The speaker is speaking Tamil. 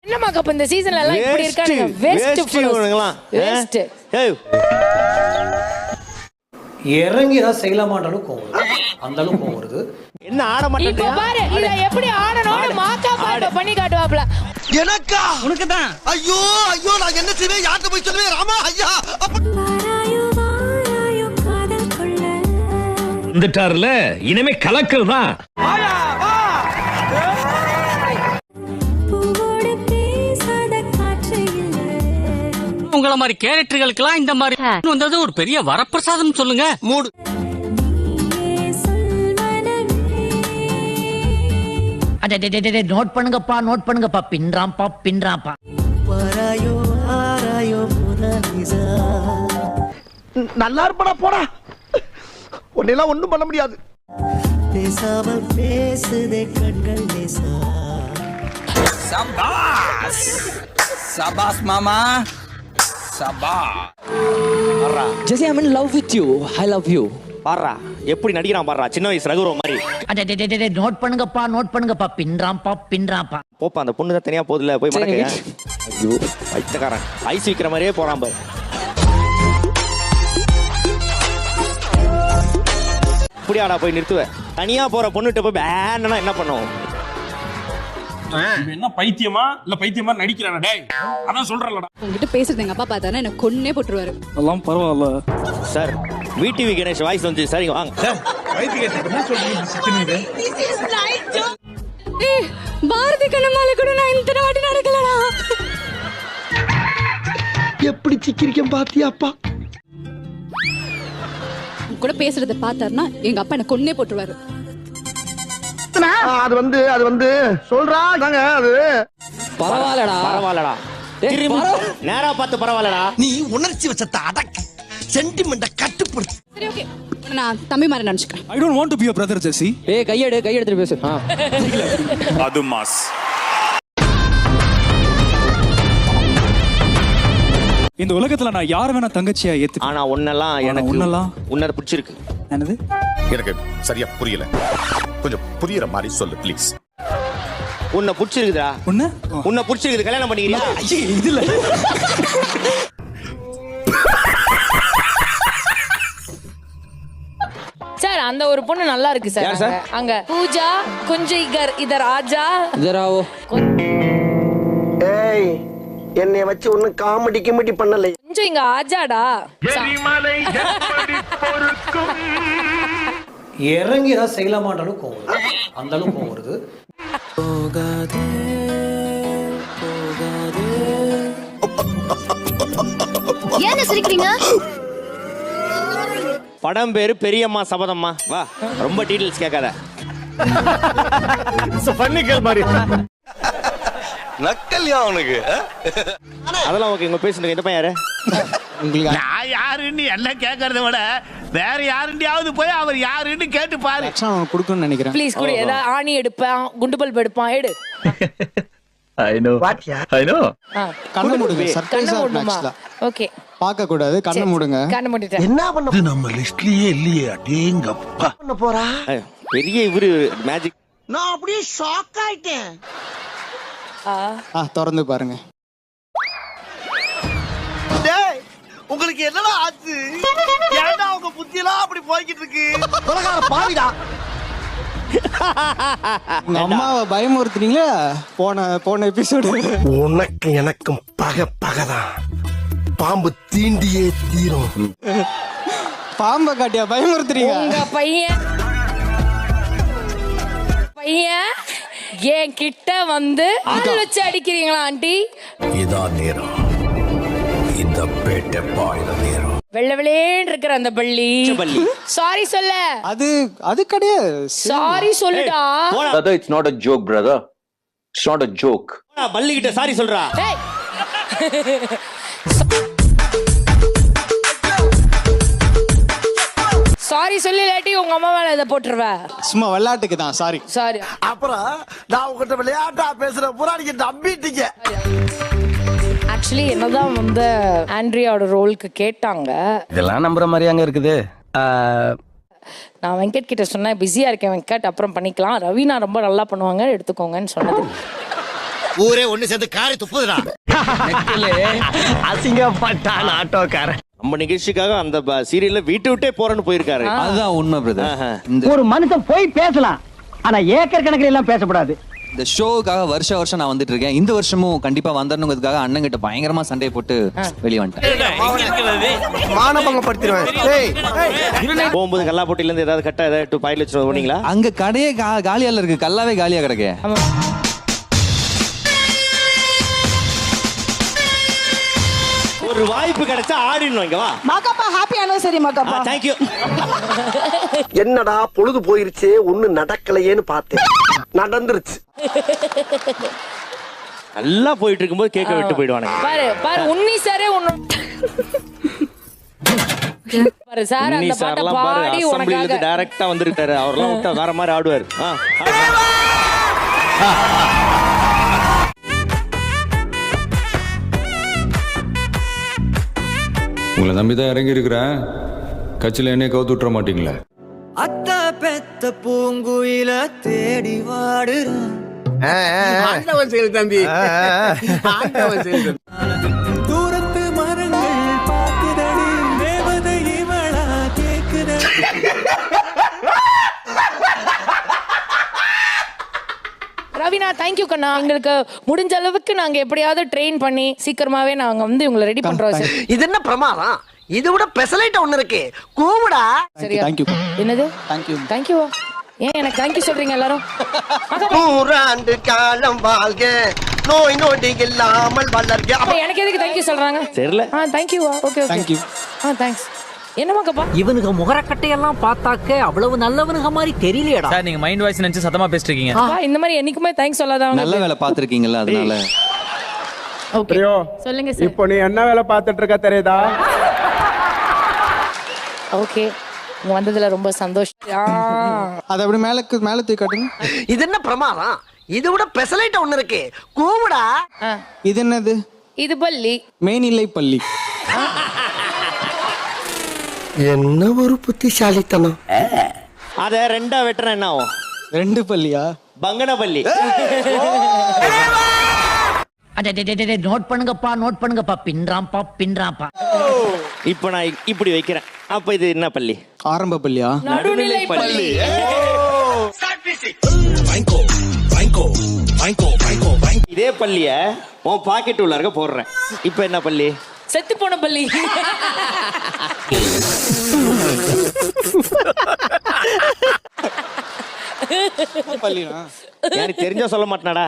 என்னமா கப் இந்த சீசன்ல எல்லாம் இப்படி இருக்கானுங்க வேஸ்ட் வேஸ்ட். இறங்கி ஏதாவது செய்யலாமான்றாலும் கோவம் வருது. அந்த அளவுக்கு கோவம் வருது. என்ன ஆட மாட்டேன் இப்ப பாரு இத எப்படி ஆடணும்னு மாக்கா பாட்டு பண்ணி காட்டுவாப்ல. எனக்கா உனக்கு தான். ஐயோ ஐயோ நான் என்ன செய்வேன், யார்கிட்ட போய் சொல்லுவேன் ராமா ஐயா. வந்துட்டார்ல, இனிமே கலக்கல் தான். உங்கள மாதிரி கேரக்டர்களுக்கெல்லாம் இந்த மாதிரி வந்தது ஒரு பெரிய வரப்பிரசாதம் சொல்லுங்க. மூடு. நோட் பண்ணுங்கப்பா பின்றாம்பா. நல்லா இருப்படா போடா, உன்னெல்லாம் ஒண்ணும் பண்ண முடியாது. பேசாமல் பேசுதே கண்கள் லேசா. சபாஸ் சபாஸ் மாமா சபாஸ். Jessie I am in love with you. I love you. பாறா எப்படி நடிக்கிறான் பாறா, சின்ன வயசு ரகுராம் மாதிரி. நோட் பண்ணுங்கப்பா பின்றாம்பா. போப்பா அந்த பொண்ணு தான் தனியா போகுதுல, போய் மடக்க. ஐயோ வைத்தக்காரன் ஐஸ் விக்கிற மாதிரியே போறான் பாரு. இப்படியாடா போய் நிறுத்துவேன். தனியா போற பொண்ணுகிட்ட போய் பேன்னா என்ன பண்ணுவோம்? என்ன பைத்தியமா இல்ல பைத்தியமா நடிக்கிறானே டேய், அதான் சொல்றேன்லடா. உங்ககிட்ட பேசுறது எங்க அப்பா பார்த்தானே எனக்கு கொன்னே போட்டுருவாரு. எல்லாம் பரவாயில்ல சார். விடிவி கணேஷ் வாய்ஸ் வந்து சரிங்க வாங்க சார். ஏய் பாரதி கண்ணம்மால கூட நான் இந்த வாட்டி நடக்கலடா. எப்படி சிக்கிரிக்கம் பாத்தியாப்பா. கூட பேசுறத பார்த்தாருன்னா எங்க அப்பா எனக்கு கொன்னே போட்டுருவாரு. அது வந்து சொல்றாங்க. அது பரவாயில்லடா. நேரா பார்த்து பரவாயில்லடா. நீ உணர்ச்சி வச்சத அடக்கு, சென்டிமெண்ட கட்டுப்படுத்து. சரி ஓகே, நான் தம்பி மாதிரி நினைச்சுக்கிறேன். I don't want to be your brother Jesse. ஏய் கையெடுத்து பேசு. அது மாஸ். இந்த உலகத்துல நான் யார வேணா தங்கச்சியா ஏத்து. ஆனா ஒன்னெல்லாம் எனக்கு உன்னை பிடிச்சிருக்கு. என்னது? எனக்கு சரியா புரியல, கொஞ்சம் புரியற மாதிரி சொல்லு ப்ளீஸ். உன்னை பிடிச்சிருக்குதா? உன்னை பிடிச்சிருக்குது, கல்யாணம் பண்ணிக்கிறியா? இதுல சார் அந்த ஒரு பொண்ணு நல்லா இருக்கு சார். அங்க பூஜா கொஞ்சம் இதர் ஆஜா இதராவோ. ஏய் என்னை வச்சு ஒன்னும் காமெடி கிமெடி பண்ணல. கொஞ்சம் இங்க ஆஜாடா. இறங்கி ஏதாவது செய்யலாமான்றாலும் கோவம் வருது. அந்த அளவுக்கு கோவம் வருது. ஏன் சிரிக்கிறீங்க? படம் பேரு பெரியம்மா சபதம்மா. வா ரொம்ப டீடைல்ஸ் கேட்காத. பண்ணிக்கல் மாதிரி நக்கல்யா அவனுக்கு. அதெல்லாம் ஓகே. உங்க பேசுங்க. இந்த பையன் யாரு? நான் யாருன்னு எல்லாம் கேட்கறத விட வேற யாருண்டியாவது போய் அவர் யாருன்னு கேட்டு பாரு. கொடுக்கணும்னு நினைக்கிறேன். ப்ளீஸ் குடு. ஏதாவது ஆணி எடுப்பான், குண்டு பல்ப் எடுப்பான், எடு. I know. கண்ணை மூடுங்க. கண்ணை மூடுமா? ஓகே. பார்க்க கூடாது, கண்ணை மூடுங்க. கண்ணை மூடிட்டேன். என்ன பண்ண நம்ம லிஸ்ட்லயே இல்லையே. அடேங்கப்பா. பண்ண போறா? பெரிய இவரு மேஜிக். நான் அப்படியே ஷாக் ஆயிட்டேன். திறந்து பாருங்க. டேய் உங்களுக்கு என்னடா ஆச்சு? ஏன்டா உங்க புத்தியெல்லாம் அப்படி போய்கிட்டு இருக்கு? கொலகார பாவிடா. உங்க அம்மாவை பயமுறுத்துறீங்களா? போன எபிசோடு. உனக்கு எனக்கும் பகதான். பாம்பு தீண்டியே தீரும். பாம்பை காட்டியா பயமுறுத்துறீங்க? உங்க பையன் என் கிட்ட வந்து ஆள் வச்சு அடிக்கிறீங்களா ஆண்டி? இதான் நேரம், இந்த பேட்டை பாயில நேரம். வெள்ளை வெள்ளேன்னு இருக்கிற அந்த பள்ளி. சாரி சொல்ல. அது கிடையாது. சாரி சொல்லுடா. Brother, it's not a joke, brother. It's not a joke. பள்ளி கிட்ட சாரி சொல்றா. ஏய் சாரி சொல்லி இல்லாட்டி உங்க அம்மா மேல இதை போட்டுருவ. சும்மா விளையாட்டுக்கு தான் சாரி. சாரி. அப்புறம் நான் உங்ககிட்ட விளையாட்டா பேசுற பூரா நீங்க நம்பிட்டீங்க. ஆக்சுவலி என்னதான் வந்து ஆண்ட்ரியாவோட ரோலுக்கு கேட்டாங்க. இதெல்லாம் நம்புற மாதிரி அங்க இருக்குது. நான் வெங்கட் கிட்ட சொன்னேன் பிஸியா இருக்கேன் வெங்கட், அப்புறம் பண்ணிக்கலாம். ரவீனா ரொம்ப நல்லா பண்ணுவாங்க, எடுத்துக்கோங்கன்னு சொன்னது. ஊரே ஒண்ணு சேர்ந்து காரி துப்புதுடா. அசிங்கப்பட்டான் ஆட்டோக்காரன். நம்ம நிகழ்ச்சிக்காக அந்த சீரியல்ல வீட்டு விட்டே போறேன்னு போயிருக்காரு. அதுதான் உண்மை பிரதர். ஒரு மனுஷன் போய் பேசலாம் ஆனா ஏக்கர் கணக்கில் எல்லாம் பேசக்கூடாது. இந்த ஷோவுக்காக வருஷம் நான் வந்துட்டு இருக்கேன். இந்த வருஷமும் கண்டிப்பா வந்துடணுங்கிறதுக்காக அண்ணன் கிட்ட பயங்கரமா சண்டையை போட்டு வெளியே வந்துட்டேன். போகும்போது கல்லா போட்டில இருந்து ஏதாவது கட்டா ஏதாவது பாயில வச்சு போனீங்களா? அங்க கடையே காலியால இருக்கு, கல்லாவே காலியா கிடக்கு. ஒரு வாய்ப்பு கிடைச்சா ஆடிடணும். இங்க வா Ma Ka Pa, happy anniversary Ma Ka Pa. Thank you. என்னடா பொழுது போயிருச்சு ஒண்ணு நடக்கலையேன்னு பார்த்தேன், நடந்துருச்சு. நல்லா போயிட்டு இருக்கும்போது கேக்க விட்டு போயிடுவானுங்க. பாரு பாரு உன்னி சாரே ஒண்ணு பாரு சார் அந்த பாட்டை பாடி உனக்காக டைரக்டா வந்திருக்காரு. அவர்லாம் விட்டா வேற மாதிரி ஆடுவார். உங்களை நம்பிதான் இறங்கி இருக்கிறேன். கட்சியில என்னைய கவுத்து விட்டுற மாட்டீங்களா? அத்த பெத்த பூங்குயில தேடி வாடுறான். ஆண்டவன் செயல் தம்பி, ஆண்டவன் செயல் தம்பி. தூரத்து மரங்கள் பார்க்குதடி, தேவதை இவளா கேக்குதடி. ரவினா தேங்க்யூ கண்ணா. எங்களுக்கு முடிஞ்ச அளவுக்கு நாங்க எப்படியாவது ட்ரெயின் பண்ணி சீக்கிரமாவே நாங்க வந்து உங்களை ரெடி பண்றோம் சார். இது என்ன பிரமாதம்? இதை விட பெசலைட் ஒண்ணு இருக்கு, கூவுடா. சரியா? என்னது தேங்க்யூ? ஏன் எனக்கு தேங்க்யூ சொல்றீங்க எல்லாரும்? 100 ஆண்டு காலம் வாழ்க, நோய் நொடி இல்லாமல் வளர்க. அப்ப எனக்கு எதுக்கு தேங்க்யூ சொல்றாங்க? தெரியல. தேங்க்யூவா? Okay okay. தேங்க்ஸ். என்னமாக்கப்பா இவனுக்கு முகரக்கட்டையெல்லாம் பார்த்தாக்க அவ்வளவு நல்லவனுங்க மாதிரி தெரியலையடா. சார் நீங்க மைண்ட் வாய்ஸ் நினைச்சு சத்தமா பேசிட்டு இருக்கீங்க. இந்த மாதிரி என்னைக்குமே தேங்க்ஸ் சொல்லாதவங்க. நல்ல வேலை பாத்துருக்கீங்கல்ல, அதனால. ஓகே சொல்லுங்க சார். இப்போ நீ என்ன வேலை பார்த்துட்டு இருக்க தெரியுதா? ஓகே இங்க வந்ததுல ரொம்ப சந்தோஷம். அத அப்படி மேல தூக்கி காட்டுங்க. இது என்ன பிரமாதம்? இதை விட பெசலைட் ஒண்ணு இருக்கு, கூவுடா. இது என்னது? இது பள்ளி. மேனிலை பள்ளி. என்ன ஒரு புத்திசாலித்தனம். அத ரெண்டா வெட்டுறேன் என்ன ஆகும்? 2 பள்ளியா? பங்கன பள்ளி. நோட் பண்ணுங்கப்பா பின்றாம்பா. இப்ப நான் இப்படி வைக்கிறேன். அப்ப இது என்ன பள்ளி? ஆரம்ப பள்ளியா? நடுநிலை பள்ளி. இதே பள்ளிய உன் பாக்கெட் உள்ள இருக்க போடுறேன். இப்ப என்ன பள்ளி? செத்து போன பள்ளி. எனக்கு தெரிஞ்சா சொல்ல மாட்டேனாடா.